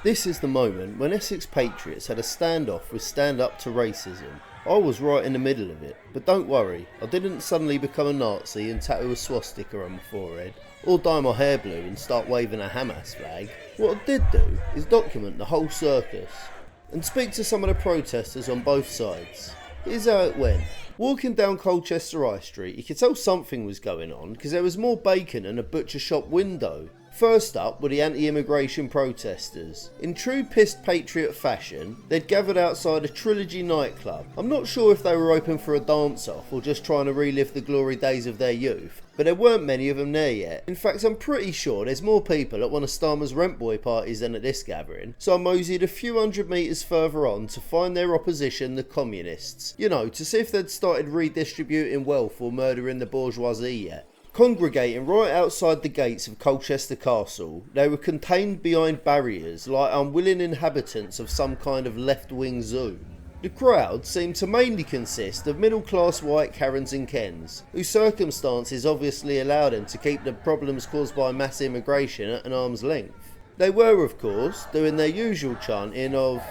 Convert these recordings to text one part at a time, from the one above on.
This is the moment when Essex patriots had a standoff with Stand Up to Racism. I was right in the middle of it, but don't worry, I didn't suddenly become a Nazi and tattoo a swastika on my forehead, or dye my hair blue and start waving a Hamas flag. What I did do is document the whole circus, and speak to some of the protesters on both sides. Here's how it went. Walking down Colchester High Street, you could tell something was going on because there was more bacon in a butcher shop window. First up were the anti-immigration protesters. In true pissed patriot fashion, they'd gathered outside a Trilogy nightclub. I'm not sure if they were open for a dance-off or just trying to relive the glory days of their youth, but there weren't many of them there yet. In fact, I'm pretty sure there's more people at one of Starmer's rent boy parties than at this gathering, so I moseyed a few hundred metres further on to find their opposition, the communists. You know, to see if they'd started redistributing wealth or murdering the bourgeoisie yet. Congregating right outside the gates of Colchester Castle, they were contained behind barriers like unwilling inhabitants of some kind of left-wing zoo. The crowd seemed to mainly consist of middle-class white Karens and Kens, whose circumstances obviously allowed them to keep the problems caused by mass immigration at an arm's length. They were, of course, doing their usual chanting of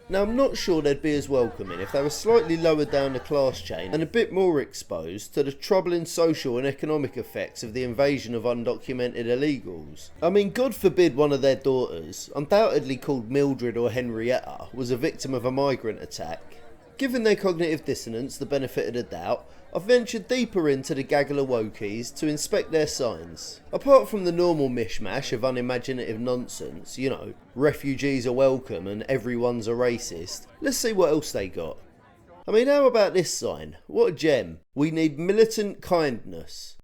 Now, I'm not sure they'd be as welcoming if they were slightly lower down the class chain and a bit more exposed to the troubling social and economic effects of the invasion of undocumented illegals. I mean, God forbid one of their daughters, undoubtedly called Mildred or Henrietta, was a victim of a migrant attack. Given their cognitive dissonance the benefit of the doubt, I've ventured deeper into the gaggle of wokies to inspect their signs. Apart from the normal mishmash of unimaginative nonsense, you know, refugees are welcome and everyone's a racist, let's see what else they got. I mean, how about this sign? What a gem. We need militant kindness.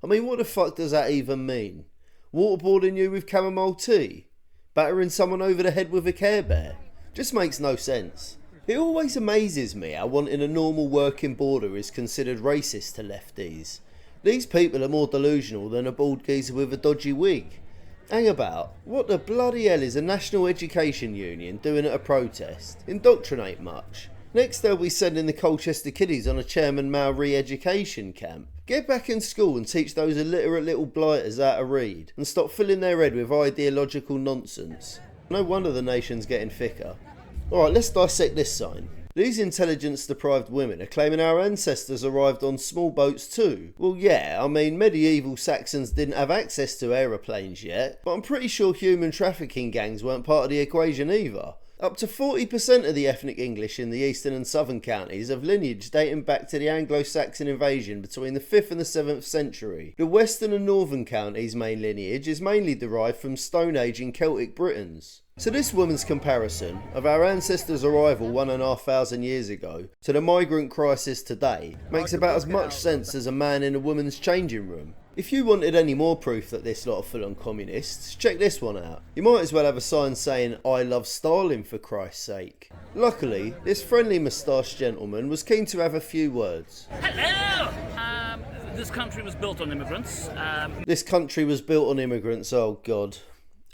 I mean, what the fuck does that even mean? Waterboarding you with chamomile tea? Battering someone over the head with a Care Bear? Just makes no sense. It always amazes me how wanting a normal working border is considered racist to lefties. These people are more delusional than a bald geezer with a dodgy wig. Hang about, what the bloody hell is a National Education Union doing at a protest? Indoctrinate much? Next they'll be sending the Colchester kiddies on a Chairman Mao re-education camp. Get back in school and teach those illiterate little blighters how to read, and stop filling their head with ideological nonsense. No wonder the nation's getting thicker. Alright, let's dissect this sign. These intelligence-deprived women are claiming our ancestors arrived on small boats too. Well yeah, I mean medieval Saxons didn't have access to aeroplanes yet, but I'm pretty sure human trafficking gangs weren't part of the equation either. Up to 40% of the ethnic English in the eastern and southern counties have lineage dating back to the Anglo-Saxon invasion between the 5th and the 7th century. The western and northern counties' main lineage is mainly derived from Stone Age and Celtic Britons. So this woman's comparison of our ancestors' arrival 1,500 years ago to the migrant crisis today makes about as much sense as a man in a woman's changing room. If you wanted any more proof that this lot are full-on communists, check this one out. You might as well have a sign saying, "I love Stalin for Christ's sake." Luckily, this friendly moustached gentleman was keen to have a few words. Hello! This country was built on immigrants. This country was built on immigrants, oh god.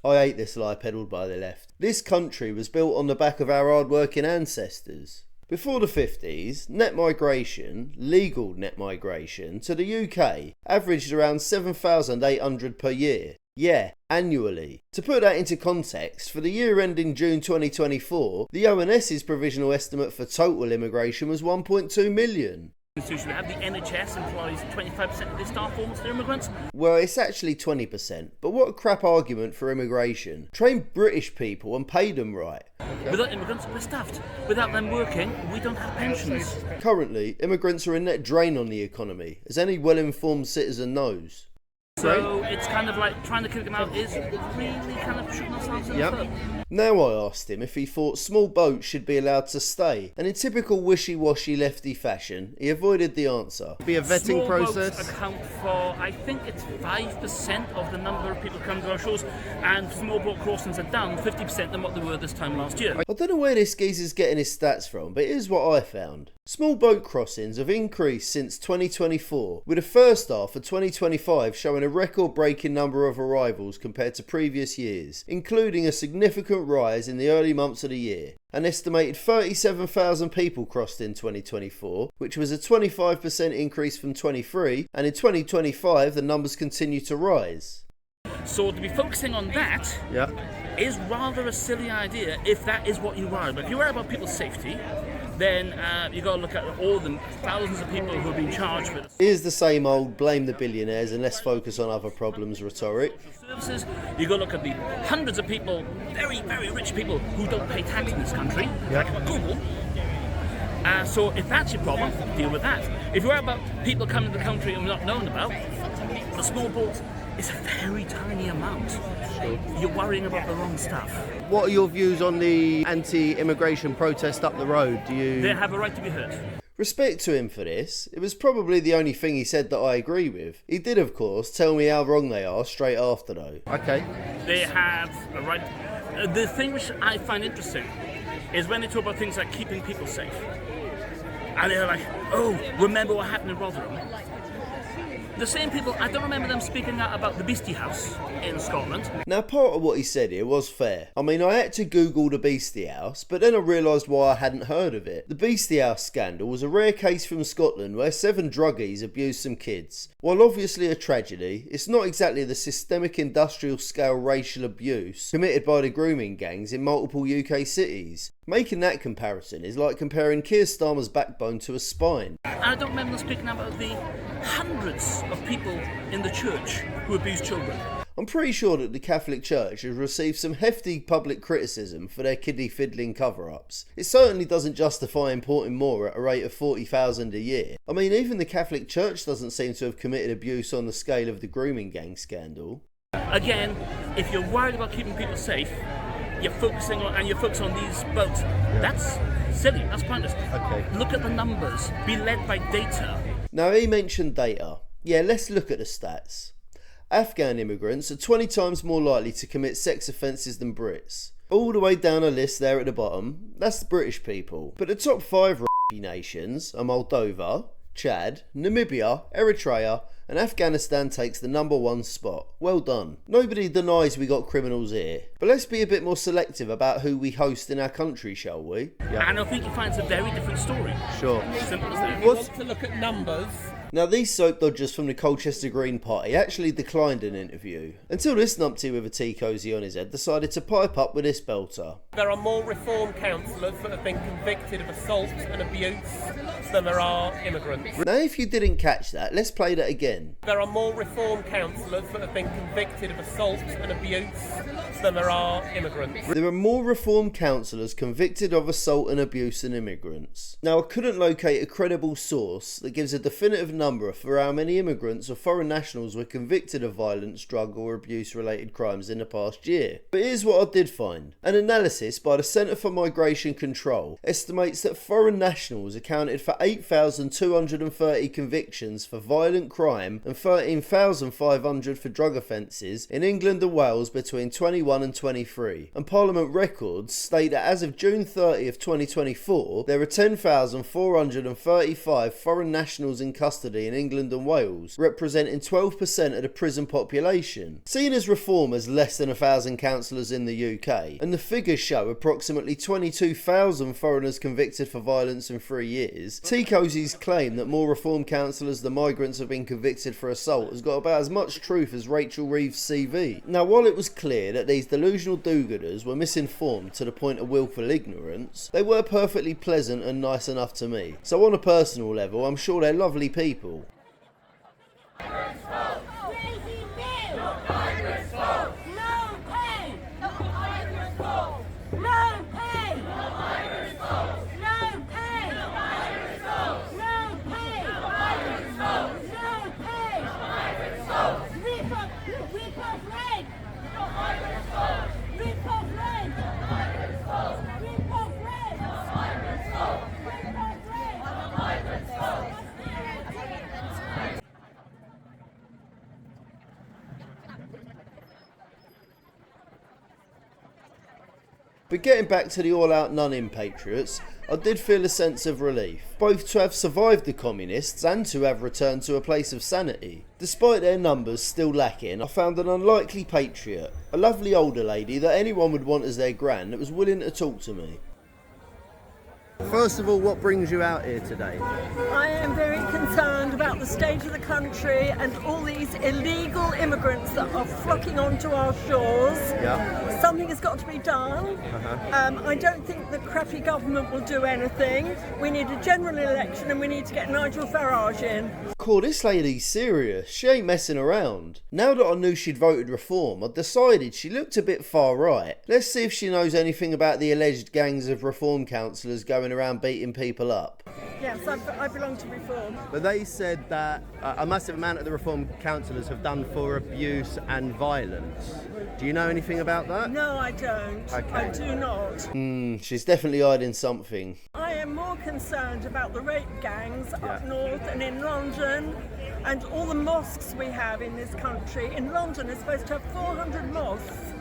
I hate this lie peddled by the left. This country was built on the back of our hard-working ancestors. Before the 50s, net migration, legal net migration, to the UK averaged around 7,800 per year. Yeah, annually. To put that into context, for the year ending June 2024, the ONS's provisional estimate for total immigration was 1.2 million. So should we have the NHS employs 25% of their staff almost are immigrants? Well, it's actually 20%, but what a crap argument for immigration. Train British people and pay them right. Okay. Without immigrants, we're stuffed. Without them working, we don't have pensions. Currently, immigrants are a net drain on the economy, as any well-informed citizen knows. So it's kind of like trying to kick them out is really kind of shooting ourselves in the foot. Now I asked him if he thought small boats should be allowed to stay, and in typical wishy-washy lefty fashion, he avoided the answer. Be a vetting small process. Boats account for, I think it's 5% of the number of people who come to our shows, and small boat crossings are down 50% than what they were this time last year. I don't know where this geezer's getting his stats from, but here's what I found. Small boat crossings have increased since 2024, with the first half of 2025 showing a record-breaking number of arrivals compared to previous years, including a significant rise in the early months of the year. An estimated 37,000 people crossed in 2024, which was a 25% increase from 23, and in 2025 the numbers continue to rise. So to be focusing on that is rather a silly idea if that is what you worry about. If you worry about people's safety, then you've got to look at all the thousands of people who have been charged with. Here's the same old blame the billionaires and let's focus on other problems rhetoric. Services, you've got to look at the hundreds of people, very, very rich people who don't pay tax in this country, like Google. So if that's your problem, deal with that. If you worry about people coming to the country and we're not known about, the small boats is a very tiny amount. You're worrying about the wrong stuff. What are your views on the anti-immigration protest up the road? They have a right to be heard. Respect to him for this. It was probably the only thing he said that I agree with. He did, of course, tell me how wrong they are straight after, though. Okay. They have a right. The thing which I find interesting is when they talk about things like keeping people safe. And they're like, oh, remember what happened in Rotherham? The same people, I don't remember them speaking out about the Beastie House in Scotland. Now, part of what he said here was fair. I mean, I had to Google the Beastie House, but then I realised why I hadn't heard of it. The Beastie House scandal was a rare case from Scotland where 7 druggies abused some kids. While obviously a tragedy, it's not exactly the systemic industrial scale racial abuse committed by the grooming gangs in multiple UK cities. Making that comparison is like comparing Keir Starmer's backbone to a spine. I don't remember them speaking about the hundreds of people in the church who abuse children. I'm pretty sure that the Catholic Church has received some hefty public criticism for their kiddie fiddling cover-ups. It certainly doesn't justify importing more at a rate of 40,000 a year. I mean, even the Catholic Church doesn't seem to have committed abuse on the scale of the grooming gang scandal. Again, if you're worried about keeping people safe, you're focusing on these boats. That's silly, that's pointless. Okay. Look at the numbers, be led by data. Now, he mentioned data. Yeah, let's look at the stats. Afghan immigrants are 20 times more likely to commit sex offences than Brits. All the way down a list there at the bottom, that's the British people. But the top 5 nations are Moldova, Chad, Namibia, Eritrea, and Afghanistan takes the number 1 spot. Well done. Nobody denies we got criminals here, but let's be a bit more selective about who we host in our country, shall we? Yeah. And I think you find it's a very different story. Sure. Simple as that. If you want to look at numbers. Now, these soap dodgers from the Colchester Green Party actually declined an interview, until this numpty with a tea cosy on his head decided to pipe up with this belter. There are more reform councillors that have been convicted of assault and abuse than there are immigrants. Now, if you didn't catch that, let's play that again. There are more reform councillors that have been convicted of assault and abuse than there are immigrants. There are more reform councillors convicted of assault and abuse than immigrants. Now, I couldn't locate a credible source that gives a definitive number for how many immigrants or foreign nationals were convicted of violence, drug or abuse related crimes in the past year. But here's what I did find. An analysis by the Centre for Migration Control estimates that foreign nationals accounted for 8,230 convictions for violent crime and 13,500 for drug offences in England and Wales between 21 and 23. And Parliament records state that as of June 30th 2024, there are 10,435 foreign nationals in custody in England and Wales, representing 12% of the prison population. Seen as reform as less than 1,000 councillors in the UK, and the figures show approximately 22,000 foreigners convicted for violence in 3 years, Tea Cozy's claim that more reform councillors than migrants have been convicted for assault has got about as much truth as Rachel Reeves' CV. Now, while it was clear that these delusional do-gooders were misinformed to the point of willful ignorance, they were perfectly pleasant and nice enough to me. So on a personal level, I'm sure they're lovely people. But getting back to the all-out nun-in patriots, I did feel a sense of relief, both to have survived the communists and to have returned to a place of sanity. Despite their numbers still lacking, I found an unlikely patriot, a lovely older lady that anyone would want as their gran that was willing to talk to me. First of all, what brings you out here today? I am very concerned about the state of the country and all these illegal immigrants that are flocking onto our shores. Yeah. Something has got to be done. I don't think the crappy government will do anything. We need a general election and we need to get Nigel Farage in. Cool, this lady's serious. She ain't messing around. Now that I knew she'd voted Reform, I decided she looked a bit far right. Let's see if she knows anything about the alleged gangs of Reform councillors going around beating people up. Yes, I belong to Reform. But they said that a massive amount of the Reform councillors have done for abuse and violence. Do you know anything about that? No, I don't. Okay. I do not. She's definitely hiding something. I am more concerned about the rape gangs up north and in London and all the mosques we have in this country. In London, it's supposed to have 400 mosques.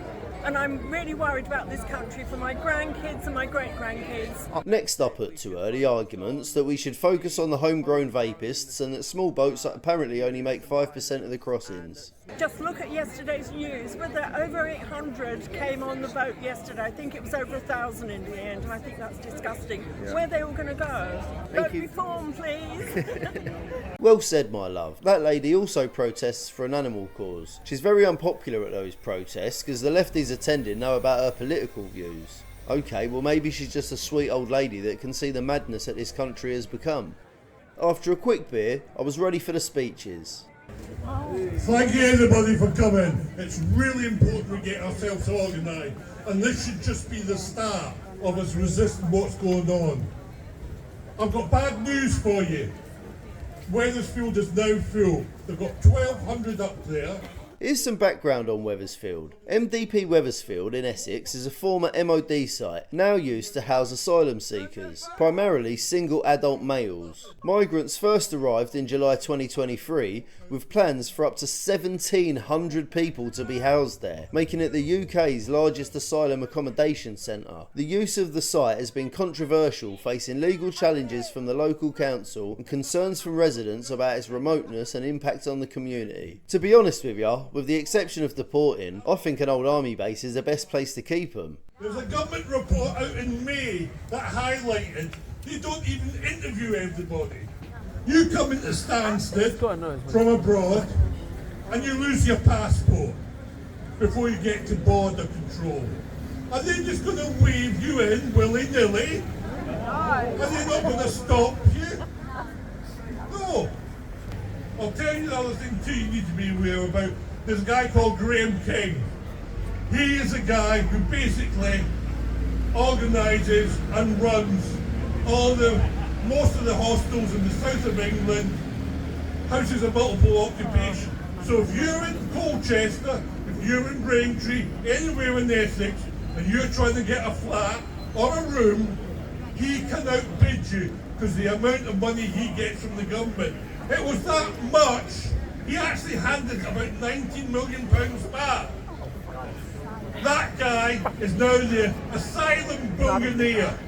And I'm really worried about this country for my grandkids and my great-grandkids. Next I put to her the arguments that we should focus on the homegrown vapists and that small boats apparently only make 5% of the crossings. Just look at yesterday's news. Were there over 800 came on the boat yesterday? I think it was over 1,000 in the end, and I think that's disgusting. Where are they all going to go? Vote Reform, please. Well said, my love. That lady also protests for an animal cause. She's very unpopular at those protests because the lefties attending know about her political views. Okay, well maybe she's just a sweet old lady that can see the madness that this country has become. After a quick beer, I was ready for the speeches. Thank you everybody for coming. It's really important we get ourselves organised, and this should just be the start of us resisting what's going on. I've got bad news for you. Wethersfield is now full. They've got 1,200 up there. Here's some background on Wethersfield. MDP Wethersfield in Essex is a former MOD site, now used to house asylum seekers, primarily single adult males. Migrants first arrived in July 2023 with plans for up to 1,700 people to be housed there, making it the UK's largest asylum accommodation centre. The use of the site has been controversial, facing legal challenges from the local council and concerns from residents about its remoteness and impact on the community. To be honest with you, with the exception of deporting, I think an old army base is the best place to keep them. There's a government report out in May that highlighted they don't even interview everybody. You come into Stansted from abroad and you lose your passport before you get to border control. Are they just going to wave you in willy-nilly? Are they not going to stop you? No. I'll tell you the other thing too you need to be aware about. There's a guy called Graham King. He is a guy who basically organises and runs most of the hostels in the south of England, houses of multiple occupation. So if you're in Colchester, if you're in Braintree, anywhere in Essex, and you're trying to get a flat or a room, he can outbid you because the amount of money he gets from the government. It was that much, he actually handed about £19 million back. That guy is now the asylum billionaire.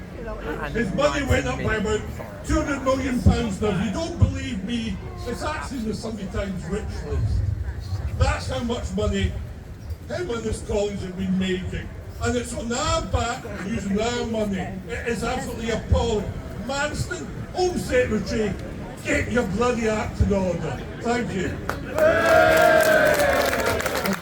His money went up by about £200 million now. If you don't believe me, it's actually in the Sunday Times rich list. That's how much money him and his colleagues have been making. And it's on our back, using our money. It is absolutely appalling. Manston, Home Secretary, get your bloody act in order. Thank you.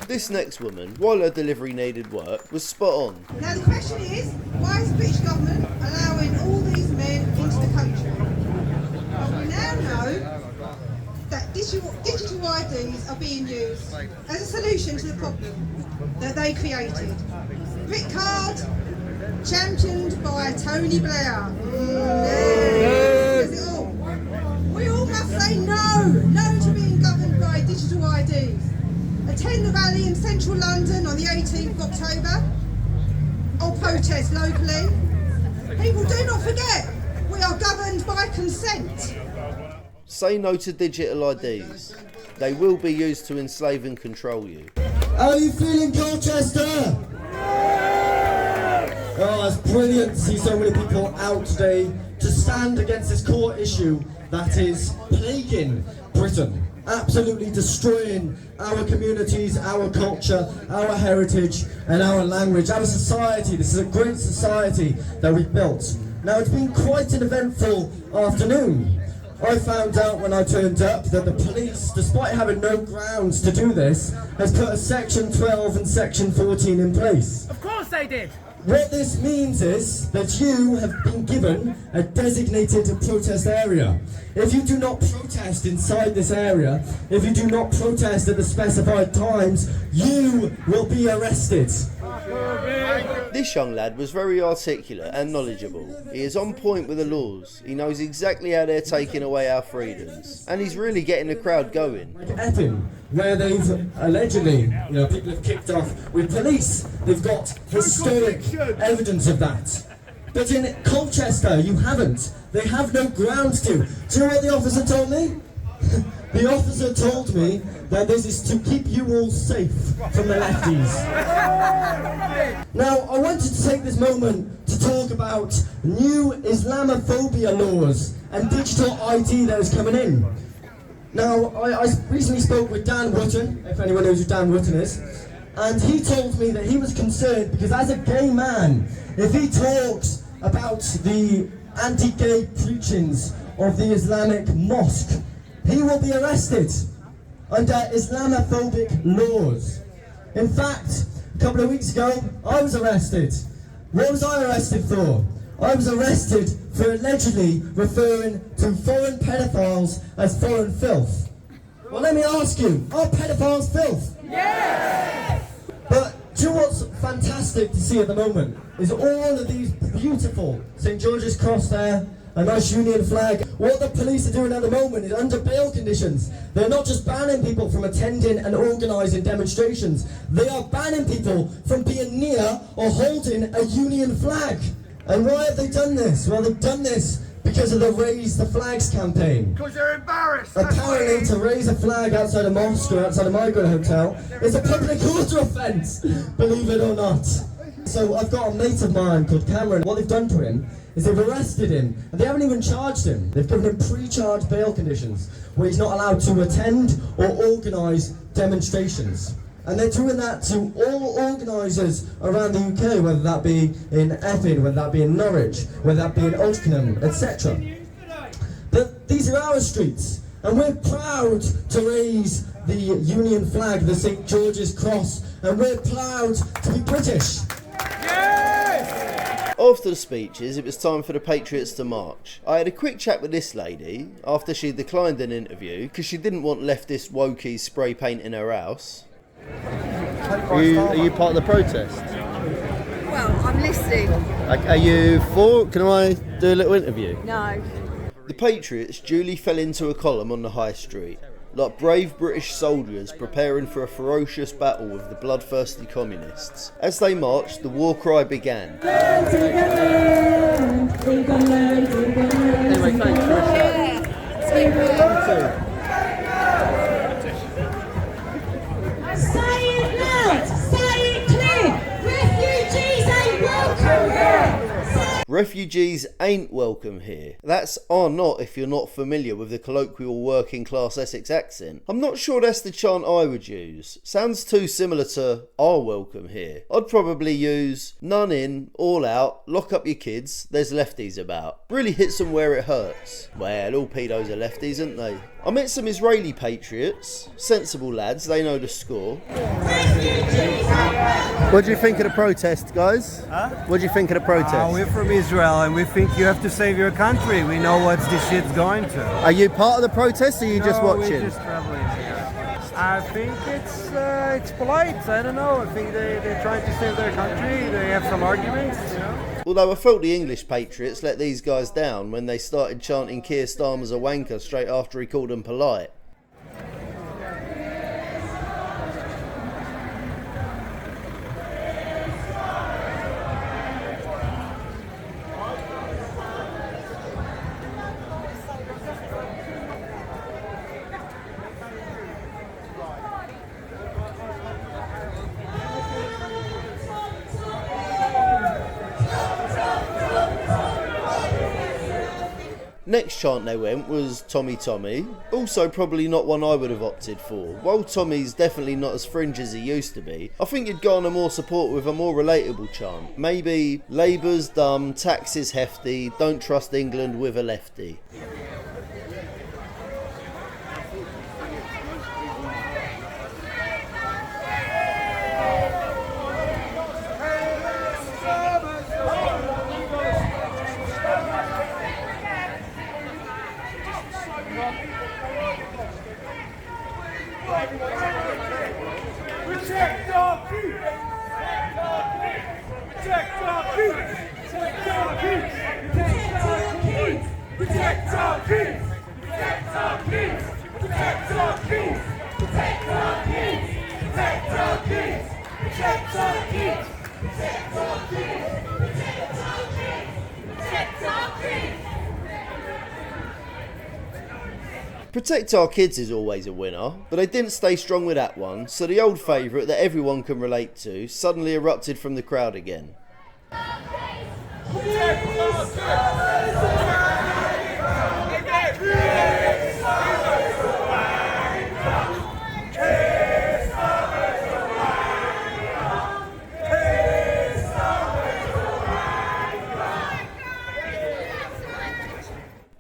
This next woman, while her delivery needed work, was spot on. Now the question is, why is the British government allowing all these men into the country? Well, we now know that digital IDs are being used as a solution to the problem that they created. Brit card, championed by Tony Blair. Says it all. We all must say no to being governed by digital IDs. Attend the rally in central London on the 18th of October, or protest locally. People, do not forget, we are governed by consent. Say no to digital IDs. They will be used to enslave and control you. How are you feeling, Colchester? Oh, it's brilliant to see so many people out today to stand against this core issue that is plaguing Britain, absolutely destroying our communities, our culture, our heritage and our language, our society. This is a great society that we've built. Now, it's been quite an eventful afternoon. I found out when I turned up that the police, despite having no grounds to do this, has put a Section 12 and Section 14 in place. Of course they did! What this means is that you have been given a designated protest area. If you do not protest inside this area, if you do not protest at the specified times, you will be arrested. This young lad was very articulate and knowledgeable. He is on point with the laws. He knows exactly how they're taking away our freedoms. And he's really getting the crowd going. Like Erupting, where they've allegedly, people have kicked off with police. They've got historic evidence of that. But in Colchester, you haven't. They have no grounds to. Do you know what the officer told me? The officer told me that this is to keep you all safe from the lefties. Now, I wanted to take this moment to talk about new Islamophobia laws and digital ID that is coming in. Now, I recently spoke with Dan Wootton, if anyone knows who Dan Wootton is, and he told me that he was concerned because as a gay man, if he talks about the anti-gay preachings of the Islamic mosque, he will be arrested under Islamophobic laws. In fact, a couple of weeks ago, I was arrested. What was I arrested for? I was arrested for allegedly referring to foreign pedophiles as foreign filth. Well, let me ask you, are pedophiles filth? Yes! But do you know what's fantastic to see at the moment? Is all of these beautiful St. George's Cross there, a nice Union flag. What the police are doing at the moment is under bail conditions. They're not just banning people from attending and organising demonstrations. They are banning people from being near or holding a Union flag. And why have they done this? Well, they've done this because of the Raise the Flags campaign. Because they're embarrassed. Apparently, to raise a flag outside a mosque or outside a migrant hotel is a public order offence, believe it or not. So I've got a mate of mine called Cameron. What they've done to him is they've arrested him, and they haven't even charged him. They've given him pre-charged bail conditions where he's not allowed to attend or organise demonstrations. And they're doing that to all organisers around the UK, whether that be in Epping, whether that be in Norwich, whether that be in Oldcombe, etc. But these are our streets, and we're proud to raise the Union flag, the St. George's Cross, and we're proud to be British. After the speeches, it was time for the Patriots to march. I had a quick chat with this lady after she declined an interview because she didn't want leftist wokies spray painting her house. Are you part of the protest? Well, I'm listening. Are you for? Can I do a little interview? No. The Patriots duly fell into a column on the High Street, like brave British soldiers preparing for a ferocious battle with the bloodthirsty communists. As they marched, the war cry began. Anyway, thanks for Say it loud, say it clear. Refugees ain't welcome here. Refugees ain't welcome here. That's "are not" if you're not familiar with the colloquial working class Essex accent. I'm not sure that's the chant I would use. Sounds too similar to "are welcome here." I'd probably use "none in, all out, lock up your kids, there's lefties about." Really hits them where it hurts. Well, all pedos are lefties, aren't they? I met some Israeli patriots, sensible lads, they know the score. What do you think of the protest, guys? Huh? What do you think of the protest? We're from Israel and we think you have to save your country. We know what this shit's going to. Are you part of the protest or are you just watching? We're just traveling here. I think it's polite. I don't know. I think they're trying to save their country. They have some arguments, you know. Although I felt the English patriots let these guys down when they started chanting Keir Starmer's a wanker straight after he called them polite. Next chant they went was Tommy Tommy, also probably not one I would have opted for. While Tommy's definitely not as fringe as he used to be, I think he'd garner more support with a more relatable chant. Maybe Labour's dumb, taxes hefty, don't trust England with a lefty. Protect Our Kids is always a winner, but they didn't stay strong with that one, so the old favourite that everyone can relate to suddenly erupted from the crowd again.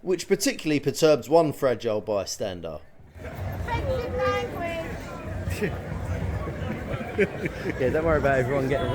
Which particularly perturbs one fragile bystander. Yeah, don't worry about everyone getting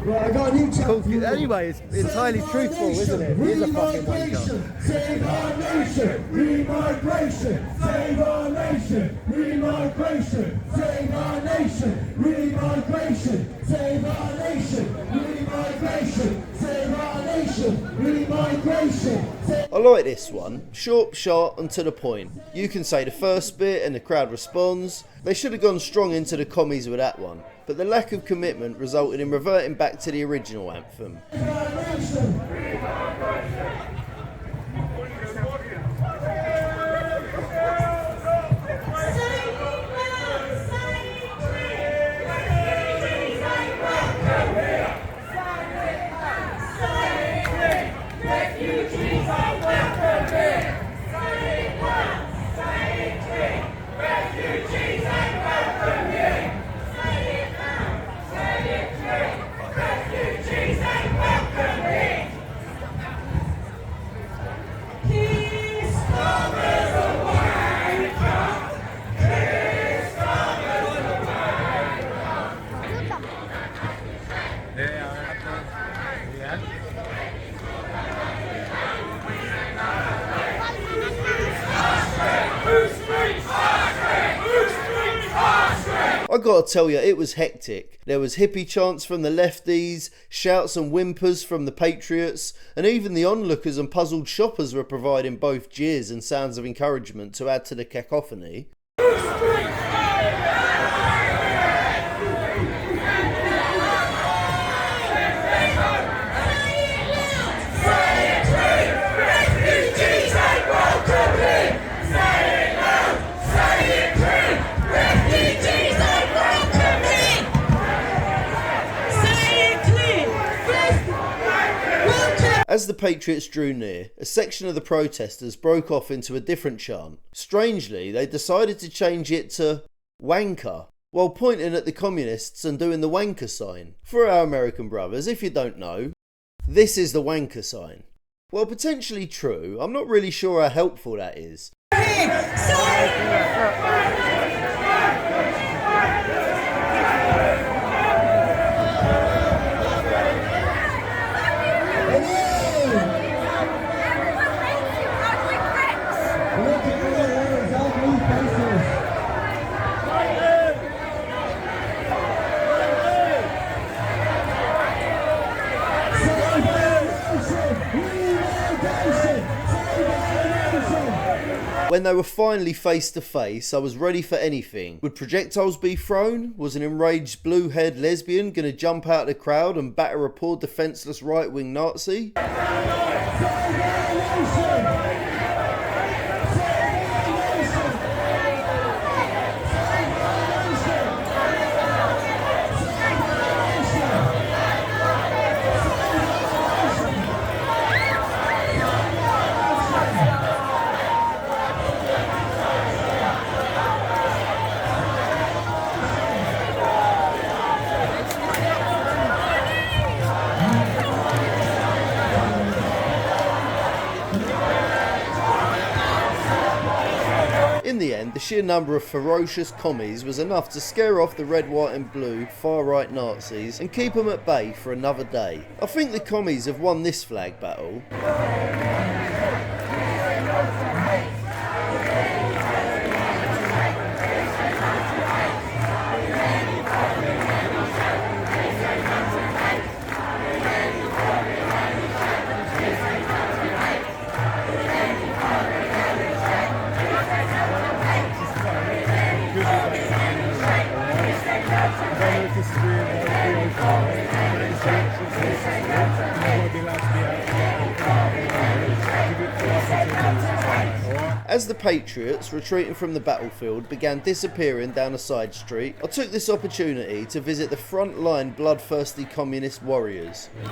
Right, I got a new chant. Anyway, it's entirely truthful, isn't it? It is a fucking wanker. Save our nation, remigration. Save our nation, remigration. Save our nation, remigration. Save our nation, remigration. Save our nation, remigration. I like this one. Short, sharp and to the point. You can say the first bit and the crowd responds. They should have gone strong into the commies with that one, but the lack of commitment resulted in reverting back to the original anthem. I gotta tell you, it was hectic. There was hippie chants from the lefties, shouts and whimpers from the patriots, and even the onlookers and puzzled shoppers were providing both jeers and sounds of encouragement to add to the cacophony. As the Patriots drew near, a section of the protesters broke off into a different chant. Strangely, they decided to change it to wanker, while pointing at the communists and doing the wanker sign. For our American brothers, if you don't know, this is the wanker sign. While potentially true, I'm not really sure how helpful that is. When they were finally face to face, I was ready for anything. Would projectiles be thrown? Was an enraged blue-haired lesbian going to jump out of the crowd and batter a poor defenceless right-wing Nazi? sheer number of ferocious commies was enough to scare off the red, white and blue far-right Nazis and keep them at bay for another day. I think the commies have won this flag battle. As the patriots, retreating from the battlefield, began disappearing down a side street, I took this opportunity to visit the front-line bloodthirsty communist warriors. Big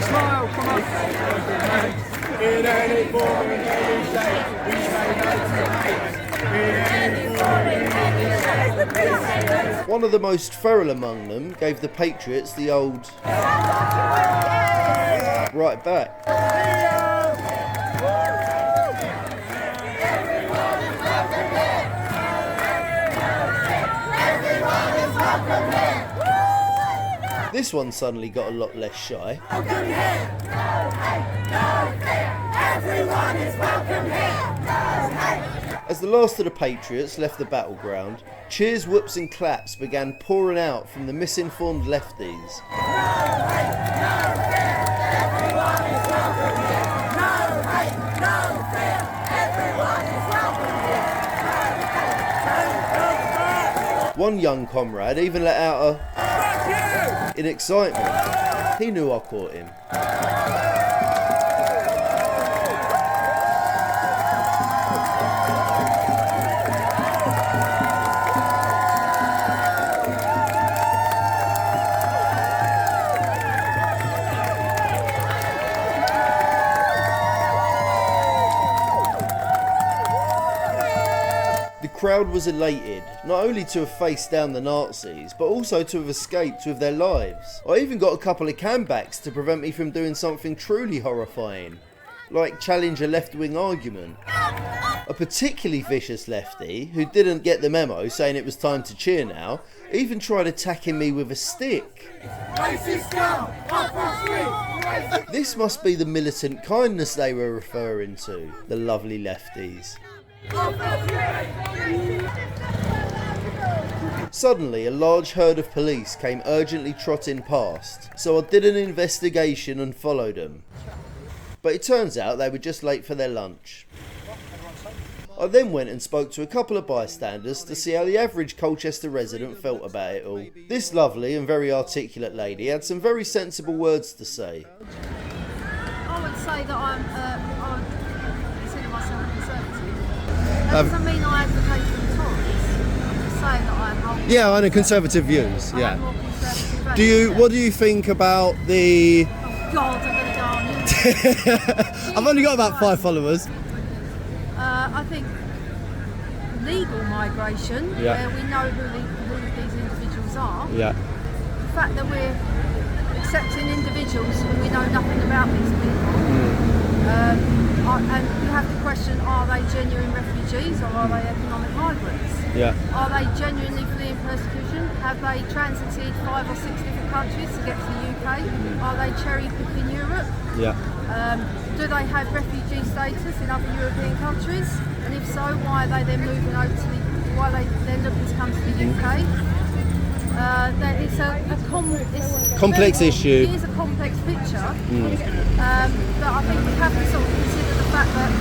smile, come on. In any form, in any shape, we say no to hate. One of the most feral among them gave the patriots the old right back. This one suddenly got a lot less shy. Welcome here. No hate, no fear. Everyone is welcome here. No hate. As the last of the patriots left the battleground, cheers, whoops and claps began pouring out from the misinformed lefties. No hate, no fear. Everyone is welcome here. No hate, no fear. Everyone is welcome here. One young comrade even let out a in excitement. He knew I caught him. The crowd was elated, not only to have faced down the Nazis, but also to have escaped with their lives. I even got a couple of cambacks to prevent me from doing something truly horrifying, like challenge a left-wing argument. A particularly vicious lefty, who didn't get the memo saying it was time to cheer now, even tried attacking me with a stick. This must be the militant kindness they were referring to, the lovely lefties. Suddenly, a large herd of police came urgently trotting past, so I did an investigation and followed them. But it turns out they were just late for their lunch. I then went and spoke to a couple of bystanders to see how the average Colchester resident felt about it all. This lovely and very articulate lady had some very sensible words to say. I would say that I consider myself conservative. That doesn't mean I advocate for the Tories. I'm just saying that I'm old. Yeah, I know conservative views. I Yeah. have more conservative Do you? values. What do you think about the? Oh God, I'm going to go on you. I've only got about 5 followers. I think legal migration, Yeah. where we know who these individuals are. Yeah. The fact that we're accepting individuals and we know nothing about these people. And you have to question, are they genuine refugees or are they economic migrants? Yeah. Are they genuinely fleeing persecution? Have they transited 5 or 6 different countries to get to the UK? Are they cherry picking Europe? Yeah. Do they have refugee status in other European countries? And if so, why are they then moving over to why are they then looking to come to the UK? It's a Complex issue. It is a complex picture, but I think we have to sort of consider the fact that,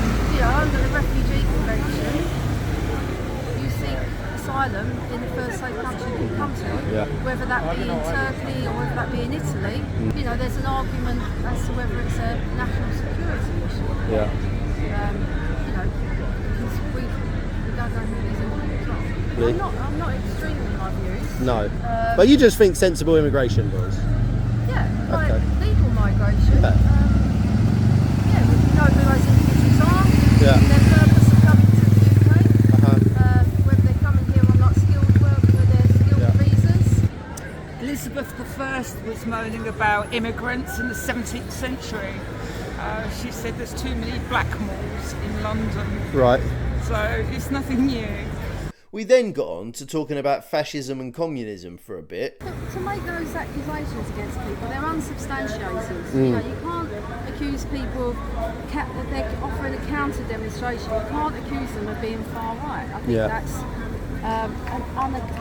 under the Refugee Convention, you seek asylum in the first safe country you can come to, whether that be in Turkey or whether that be in Italy. There's an argument as to whether it's a national security issue. Yeah. Because we don't know who these individuals are. Really? I'm not extreme in my views. No. But you just think sensible immigration laws? Yeah, like Okay. legal migration. Yeah. We know who those individuals are. Yeah. And their purpose of coming to the UK. Whether they're coming here on skilled work with their skilled visas. Elizabeth I was was moaning about immigrants in the 17th century. She said there's too many black malls in London. Right. So it's nothing new. We then got on to talking about fascism and communism for a bit. To make those accusations against people, they're unsubstantiated. You know, you can't accuse people of that they're offering a counter demonstration. You can't accuse them of being far right. I think that's an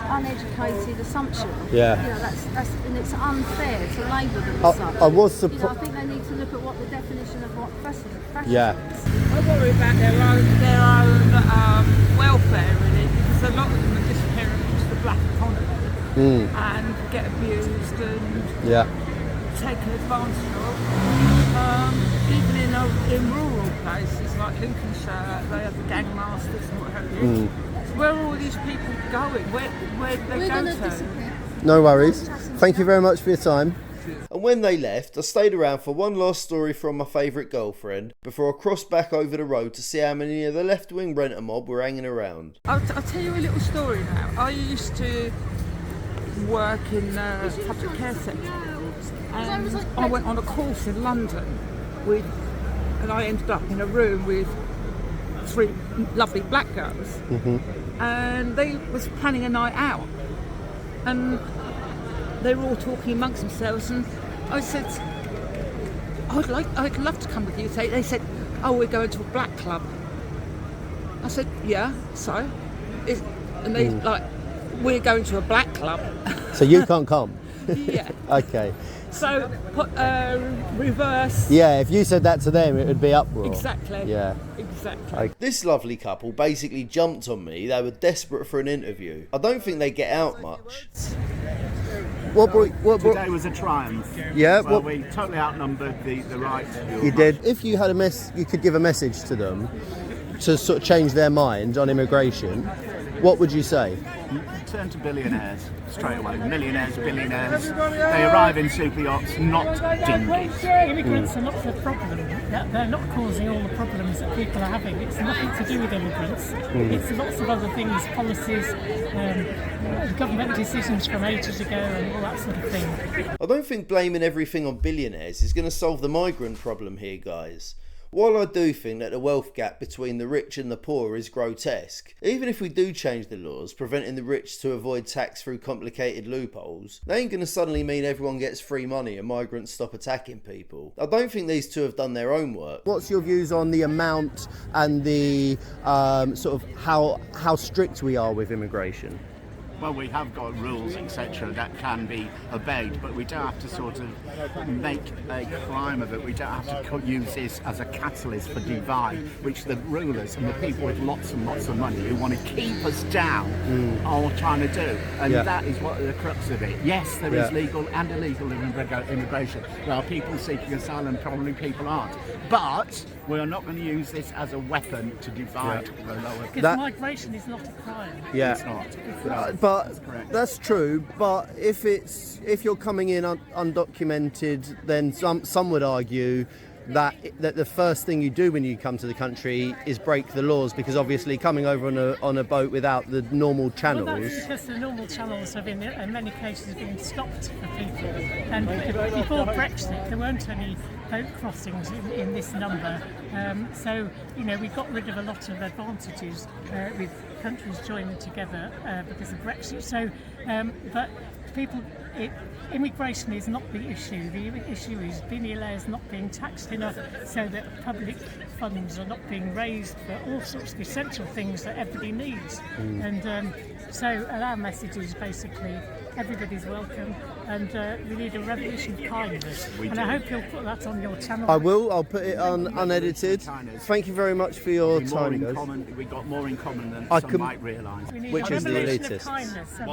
uneducated assumption. Yeah. You know, that's and it's unfair to label them as such. I was surprised. You know, I think they need to look at what the definition of what fascism is. Yeah. I worry about their own welfare, really, because a lot of them are disappearing into the black economy and get abused and taken advantage of. Even in rural places like Lincolnshire, they have the gang masters and what have you. Where are all these people going? Where do they go to? No worries. Thank you very much for your time. And when they left, I stayed around for one last story from my favourite girlfriend before I crossed back over the road to see how many of the left-wing renter mob were hanging around. I'll tell you a little story now. I used to work in the public care sector, and I went on a course in London and I ended up in a room with 3 lovely black girls, and they was planning a night out, and they were all talking amongst themselves, and I said, I'd love to come with you. They said, oh, we're going to a black club. I said, yeah, so? And they we're going to a black club. So you can't come? Yeah. Okay. So, reverse. Yeah, if you said that to them, it would be uproar. Exactly. Yeah. Exactly. This lovely couple basically jumped on me. They were desperate for an interview. I don't think they get out much. Today was a triumph. Yeah. Well, we totally outnumbered the right. You did. If you had you could give a message to them to sort of change their mind on immigration, what would you say? Turn to billionaires straight away. Millionaires, billionaires. They arrive in super yachts, not dinghies. Immigrants are not the problem. They're not causing all the problems that people are having. It's nothing to do with immigrants. It's lots of other things, policies, government decisions from ages ago and all that sort of thing. I don't think blaming everything on billionaires is going to solve the migrant problem here, guys. While I do think that the wealth gap between the rich and the poor is grotesque, even if we do change the laws preventing the rich to avoid tax through complicated loopholes, they ain't going to suddenly mean everyone gets free money and migrants stop attacking people. I don't think these two have done their own work. What's your views on the amount and the sort of how strict we are with immigration? Well, we have got rules, etc., that can be obeyed, but we don't have to sort of make a crime of it. We don't have to use this as a catalyst for divide, which the rulers and the people with lots and lots of money who want to keep us down are trying to do. And that is what the crux of it. Yes, there is legal and illegal immigration. There are people seeking asylum, probably people aren't. But we are not going to use this as a weapon to divide the lower. Because migration is not a crime. Yeah, it's not. But that's true. But if you're coming in undocumented, then some would argue that the first thing you do when you come to the country is break the laws, because obviously coming over on a boat without the normal channels. Well, that's because the normal channels have in many cases been stopped for people. And before Brexit, there weren't any boat crossings in this number. So, you know, we got rid of a lot of advantages with countries joining together because of Brexit. So, but immigration is not the issue. The issue is billionaires not being taxed enough so that public funds are not being raised for all sorts of essential things that everybody needs. And so our message is basically everybody's welcome, and we need a revolution of kindness. I hope you'll put that on your channel. I will. I'll put it on unedited. Thank you very much for your time, guys. We've got more in common than some might realise. Which is the elitist.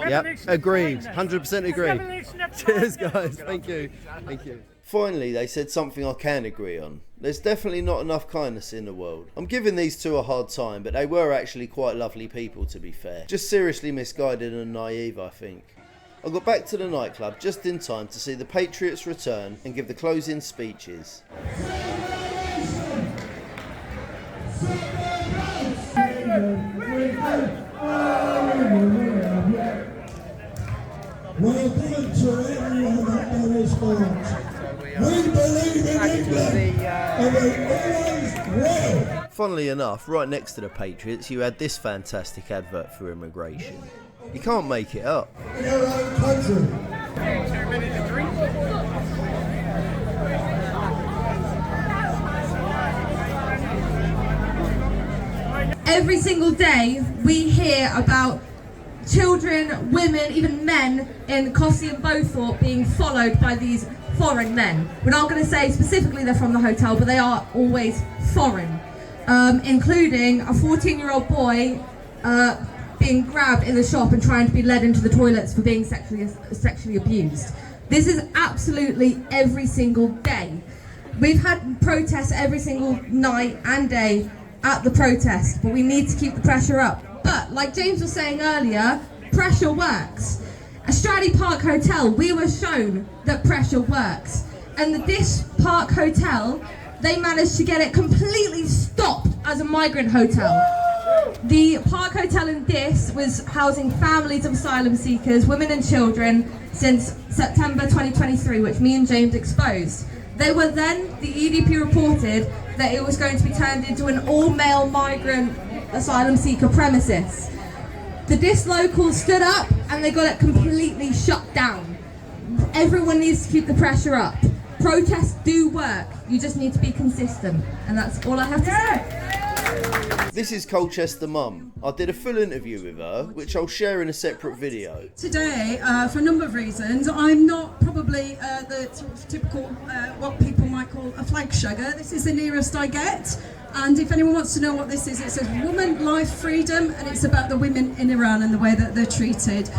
Yep, agreed. 100% agree. Cheers, guys. Thank you. Thank you. Finally, they said something I can agree on. There's definitely not enough kindness in the world. I'm giving these two a hard time, but they were actually quite lovely people, to be fair. Just seriously misguided and naive, I think. I got back to the nightclub just in time to see the Patriots return and give the closing speeches. Welcome to everyone that knows passport. We believe in England, and we always will. Funnily enough, right next to the Patriots, you had this fantastic advert for immigration. You can't make it up. In our own country. Every single day we hear about children, women, even men in Cossey and Beaufort being followed by these foreign men. We're not going to say specifically they're from the hotel, but they are always foreign, including a 14-year-old boy being grabbed in the shop and trying to be led into the toilets for being sexually abused. This is absolutely every single day. We've had protests every single night and day at the protest, but we need to keep the pressure up. But like James was saying earlier, pressure works. At Stradley Park Hotel, we were shown that pressure works. And the Dish Park Hotel, they managed to get it completely stopped as a migrant hotel. The Park Hotel in Diss was housing families of asylum seekers, women and children, since September 2023, which me and James exposed. They were then, the EDP reported that it was going to be turned into an all-male migrant asylum seeker premises. The Diss locals stood up and they got it completely shut down. Everyone needs to keep the pressure up. Protests do work, you just need to be consistent, and that's all I have to say. This is Colchester Mum. I did a full interview with her, which I'll share in a separate video. Today, for a number of reasons, I'm not probably the sort of typical, what people might call a flag shugger. This is the nearest I get. And if anyone wants to know what this is, it says Woman, Life, Freedom, and it's about the women in Iran and the way that they're treated.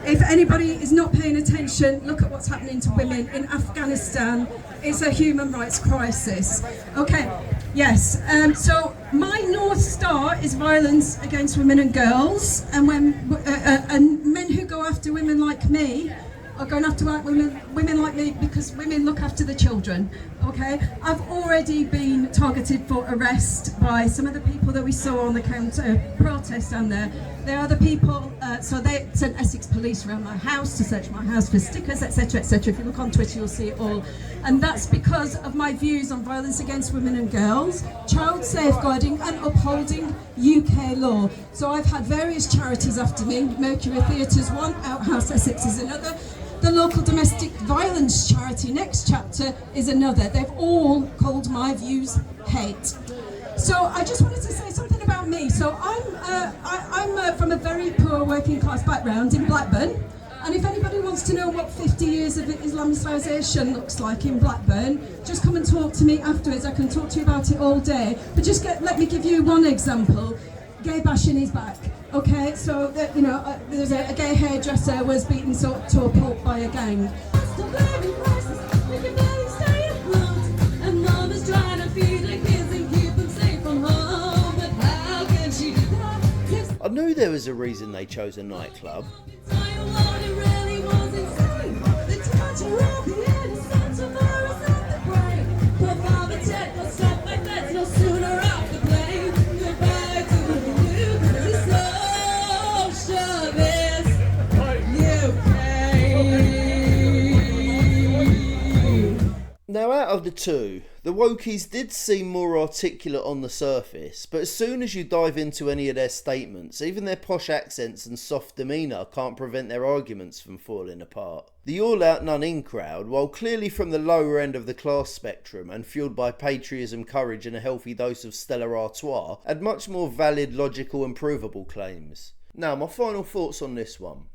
If anybody is not paying attention, look at what's happening to women in Afghanistan. It's a human rights crisis. Okay, yes. So my North Star is violence against women and girls, and and men who go after women like me are going after women like me because women look after the children. Okay, I've already been targeted for arrest by some of the people that we saw on the counter protest down there. They are the people, so they sent Essex police around my house to search my house for stickers, etc, etc. If you look on Twitter, you'll see it all. And that's because of my views on violence against women and girls, child safeguarding and upholding UK law. So I've had various charities after me. Mercury Theatre's one, Outhouse Essex is another. The local domestic violence charity, Next Chapter, is another. They've all called my views hate. So I just wanted to say something about me. So I'm from a very poor working class background in Blackburn. And if anybody wants to know what 50 years of Islamisation looks like in Blackburn, just come and talk to me afterwards. I can talk to you about it all day. But just let me give you one example. Gay bashing is back. Okay, so there's a gay hairdresser was beaten to a pulp by a gang. I knew there was a reason they chose a nightclub. Now, out of the two, the wokies did seem more articulate on the surface, but as soon as you dive into any of their statements, even their posh accents and soft demeanour can't prevent their arguments from falling apart. The all-out none-in crowd, while clearly from the lower end of the class spectrum and fueled by patriotism, courage and a healthy dose of Stella Artois, had much more valid, logical and provable claims. Now, my final thoughts on this one.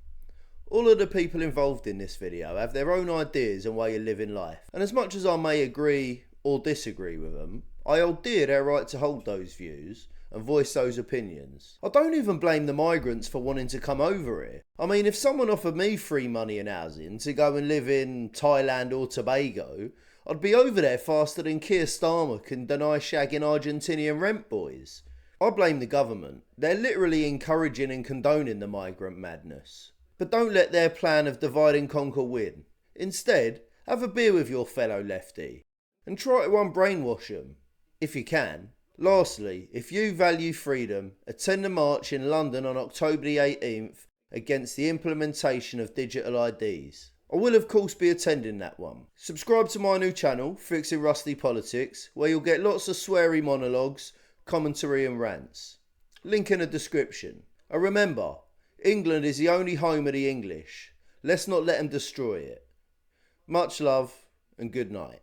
All of the people involved in this video have their own ideas and way of living life, and as much as I may agree or disagree with them, I hold dear their right to hold those views and voice those opinions. I don't even blame the migrants for wanting to come over here. I mean, if someone offered me free money and housing to go and live in Thailand or Tobago, I'd be over there faster than Keir Starmer can deny shagging Argentinian rent boys. I blame the government. They're literally encouraging and condoning the migrant madness. But don't let their plan of divide and conquer win. Instead, have a beer with your fellow lefty and try to unbrainwash them, if you can. Lastly, if you value freedom, attend the march in London on October the 18th against the implementation of digital IDs. I will of course be attending that one. Subscribe to my new channel, Fixing Rusty Politics, where you'll get lots of sweary monologues, commentary and rants. Link in the description. And remember, England is the only home of the English. Let's not let them destroy it. Much love and good night.